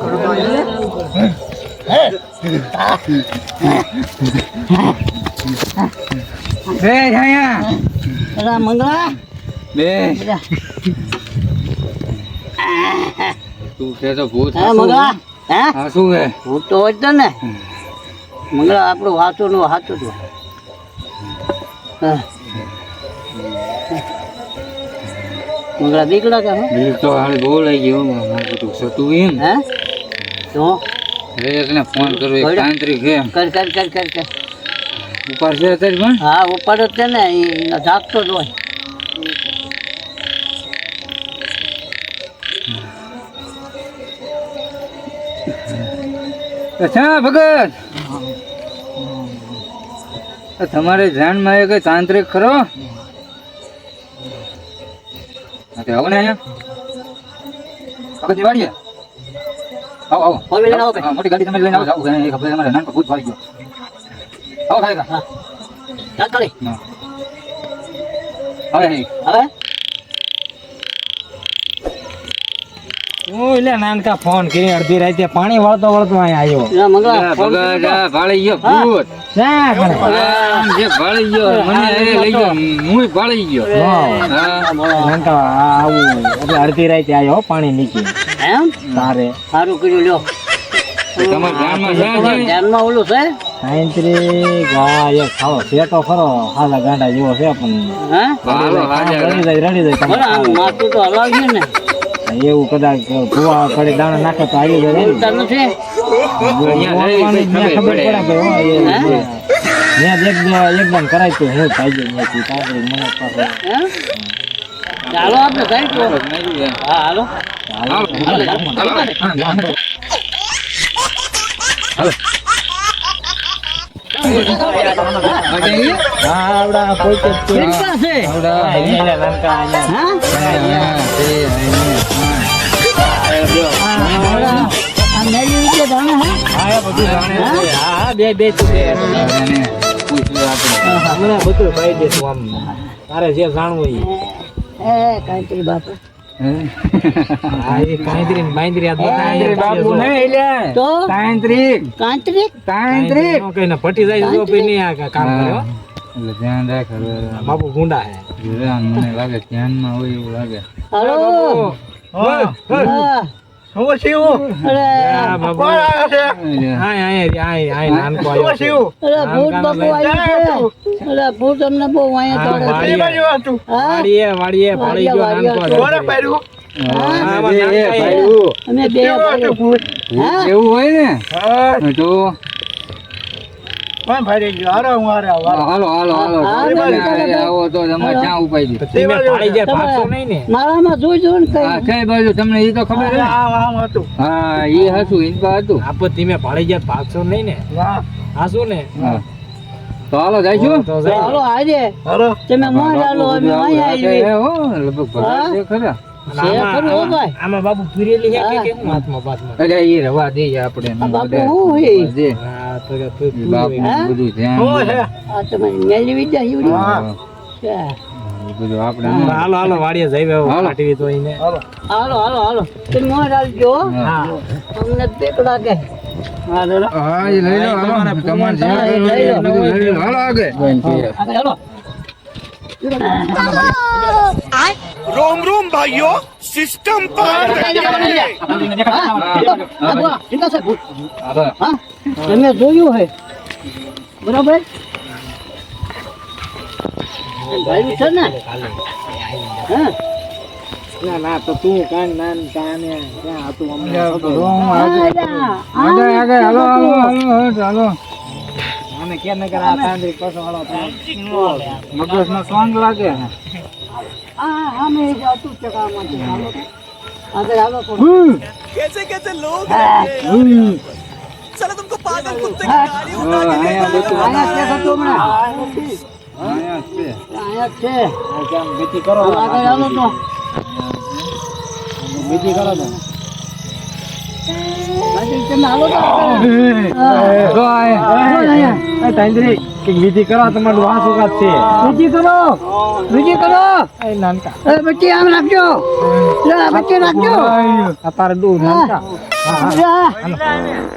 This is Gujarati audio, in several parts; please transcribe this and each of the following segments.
બે અહીંયા અલા મંગળા બે તું કે તો ભૂત હે મંગળા હે હા શું હે ભૂત તો હોય જ ને મંગળા આપણું વાંચો નું હાચું તો મંગળા બીક લાગે હો બીક તો હાલ બહુ લઈ ગયો બધું સતું એમ હે તો રેસને ફોન કરો એક તાંત્રિક છે કર કર કર કર કર ઉપર છે અત્યારે પણ હા ઉપાડો છે ને એ જાગતો જ હોય અચ્છા ભગત તમારે ધ્યાનમાં એ કઈ તાંત્રિક ખરો આવો ને અહીંયા ભગત વાડીએ આવો આવો મોટી ગાડી તમે લઈને આવો જાવ એક આપણે અમારે નાનકો ભૂત વાળી ગયો આવો ખાય હા ચાલ ચાલી હવે હવે ઓલે નાનકા ફોન કરી અડધી રાતે પાણી વળતો અહીંયા આવ્યો મંગળા ભગત આ ભાળી ગયો ભૂત શા કરે જે ભાળી ગયો મને એ લઈ ગયો હું ભાળી ગયો નાનકા આવું એટલે અડધી રાતે આવ્યો પાણી નીકળી એમ તારે સારું કર્યું લ્યો તમારા ધ્યાનમાં છે ધ્યાનમાં ઓલું છે સાયંત્રી ગાય ખાવો છે તો ખરો હાલા ગાંડા જેવો છે પણ હે રડી જાય બોલો આમ માથું તો હલાવ્યું ને એવું કદાચ ભૂવા પડે દાણા નાખે તો આવી જાય બોલતા નથી ખબર પડે એકદમ કરાય તો હું થાય જાય મને પાસે હે ચાલો આપણે જાય તો હા હાલો આવડા કોઈ કેટલા છે આ મેલી વિશે જાણે હે બે હમણાં બધું કહી દેશું આમ તારે જે જાણવું એ કાંઈ બાપા કાંઈત્રી બાંદરી બાપુ નહીં લે તો તાંત્રિક કાંતરિક તાંત્રિક કઈ ફટી જાય તો નહીં આ કામ કર્યો એટલે ધ્યાન રાખ બાપુ ગુંડા હે મને લાગે ધ્યાનમાં હોય એવું લાગે હાલો હા અરે બાપુ નાનકો આવ્યો અરે ભૂત બાપુ આવ્યું છે અરે ભૂત અમને બહુ અહીંયા તો વાડીએ પડી ગયો નાનકો અમે બે એવું હોય ને તો હાલો હાલો આવો તો તમારે ક્યાં ઉપાય દી તમે પાડી જાય ભાગશો નહીં ને મારામાં જોઈજો ને કઈ બાજુ તમને એ તો ખબર હા એ હતું ઇન્પા હતું આપો તમે પાડી જાય ભાગશો નહીં ને હા શું ને તો હાલો જઈશું તો જાય હાલો આજે તમે મોં ચાલો અમે અહીંયા આવી લગભગ ભગવાન છે ખરા આમાં બાબુ પીરેલી છે કે હું હાથમાં બાથમાં અરે એ રવા દે આપણે બાપુ હું હે હા તો બાપુ બધું ધ્યાન આ તમારી મેલી વિદ્યા હીવડી છે બધું આપણે હાલો હાલો વાડીએ જઈએ કાઢવી તો એને હાલો હાલો હાલો તમે મોં ચાલજો હા અમને પેક લાગે હા એ લઈ લો હાલો તમારે જ્યાં બધું લઈ લો હાલો આગળ હાલો रोम रोम भाइयों सिस्टम पर તમે જોયું હે બરાબર ભાઈ છે ને હા ના તો તું કાન નાન કાને ક્યાં હતું અમને આગળ હાલો હાલો અમે કેમ ન કરા તાંત્રિક પાછો હાલો મગજનો સોંગ લાગે અમે જાતું ચકામાં હાલો આગળ હાલો कैसे कैसे लोग रहते हैं साला तुमको पागल कुत्ते की गाड़ी उठा के ले આયા છે કેમ બીતી કરો આગળ હાલો તો બીતી કરો તો તમે હાલો તો તાંત્રિક કે વિધિ કરો તમારું વાસુ કાત છે વિધિ કરો એ નાનકા એ બચ્ચી આમ રાખજો લે બચ્ચી રાખજો આ તાર દૂર નાનકા જા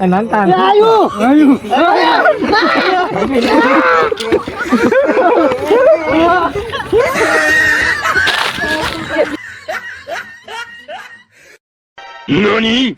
એ નાનકા આયુ何